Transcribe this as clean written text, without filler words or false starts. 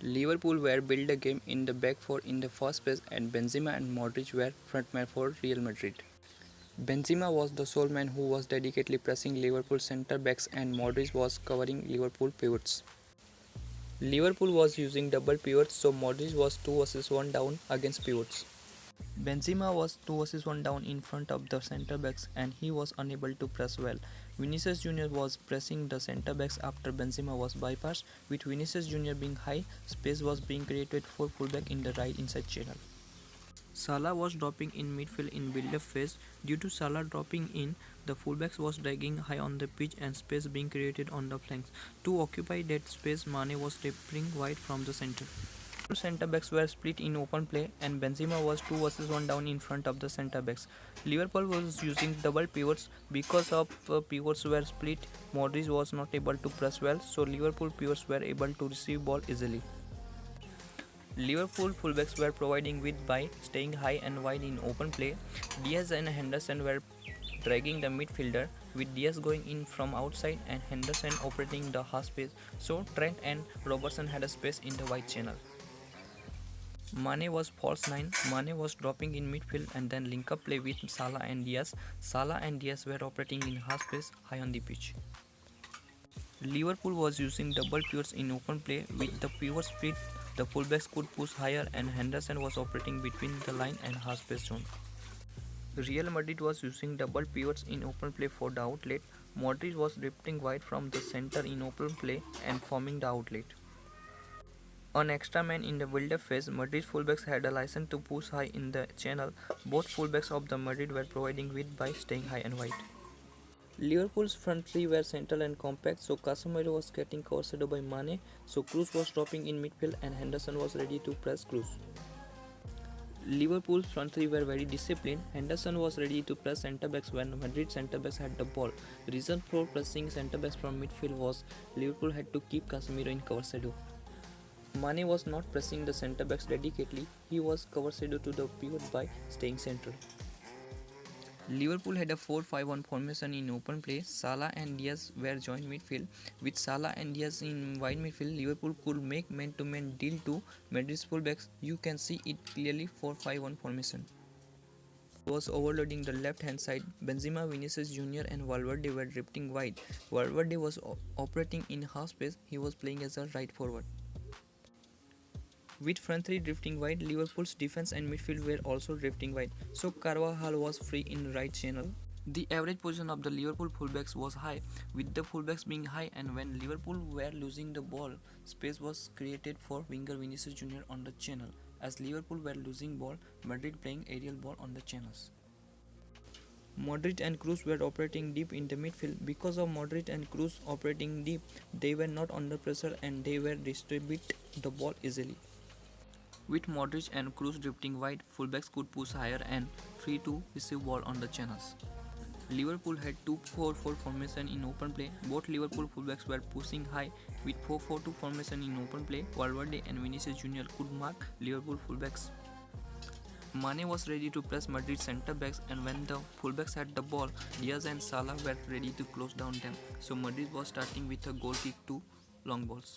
Liverpool were built a game in the back four in the first place, and Benzema and Modric were frontmen for Real Madrid. Benzema was the sole man who was dedicatedly pressing Liverpool centre-backs and Modric was covering Liverpool pivots. Liverpool was using double pivots, so Modric was 2 versus 1 down against pivots. Benzema was 2 versus 1 down in front of the centre-backs and he was unable to press well. Vinicius Jr. was pressing the centre-backs after Benzema was bypassed. With Vinicius Jr. being high, space was being created for fullback in the right inside channel. Salah was dropping in midfield in build-up phase. Due to Salah dropping in, the fullbacks was dragging high on the pitch and space being created on the flanks. To occupy that space, Mane was dribbling wide from the centre. Two centre-backs were split in open play and Benzema was 2 versus 1 down in front of the centre-backs. Liverpool was using double pivots. Because of pivots were split, Modric was not able to press well, so Liverpool pivots were able to receive ball easily. Liverpool fullbacks were providing width by staying high and wide in open play. Diaz and Henderson were dragging the midfielder, with Diaz going in from outside and Henderson operating the half space, so Trent and Robertson had a space in the wide channel. Mane was false 9. Mane was dropping in midfield and then link up play with Salah and Diaz. Salah and Diaz were operating in half space high on the pitch. Liverpool was using double pivots in open play. With the pivot split, the fullbacks could push higher and Henderson was operating between the line and half space zone. Real Madrid was using double pivots in open play for the outlet. Modric was drifting wide from the center in open play and forming the outlet. On extra man in the build-up phase, Madrid fullbacks had a license to push high in the channel. Both fullbacks of the Madrid were providing width by staying high and wide. Liverpool's front three were central and compact, so Casemiro was getting overshadowed by Mane, so Kroos was dropping in midfield and Henderson was ready to press Kroos. Liverpool's front three were very disciplined. Henderson was ready to press centre-backs when Madrid centre-backs had the ball. The reason for pressing centre-backs from midfield was Liverpool had to keep Casemiro in cover shadow. Mane was not pressing the centre-backs dedicatedly, he was cover shadow to the pivot by staying central. Liverpool had a 4-5-1 formation in open play. Salah and Diaz were joined midfield. With Salah and Diaz in wide midfield, Liverpool could make man-to-man deal to Madrid's fullbacks. You can see it clearly 4-5-1 formation. Was overloading the left-hand side. Benzema, Vinicius Jr. and Valverde were drifting wide. Valverde was operating in half space. He was playing as a right forward. With front three drifting wide, Liverpool's defense and midfield were also drifting wide, so Carvajal was free in right channel. The average position of the Liverpool fullbacks was high, with the fullbacks being high, and when Liverpool were losing the ball, space was created for winger Vinicius Jr. on the channel. As Liverpool were losing ball, Madrid playing aerial ball on the channels. Modric and Kroos were operating deep in the midfield. Because of Modric and Kroos operating deep, they were not under pressure and they were distribute the ball easily. With Modric and Kroos drifting wide, fullbacks could push higher and free to receive ball on the channels. Liverpool had 2-4-4 formation in open play. Both Liverpool fullbacks were pushing high. With 4-4-2 formation in open play, Valverde and Vinicius Jr. could mark Liverpool fullbacks. Mane was ready to press Madrid centre-backs, and when the fullbacks had the ball, Diaz and Salah were ready to close down them. So Madrid was starting with a goal kick to long balls.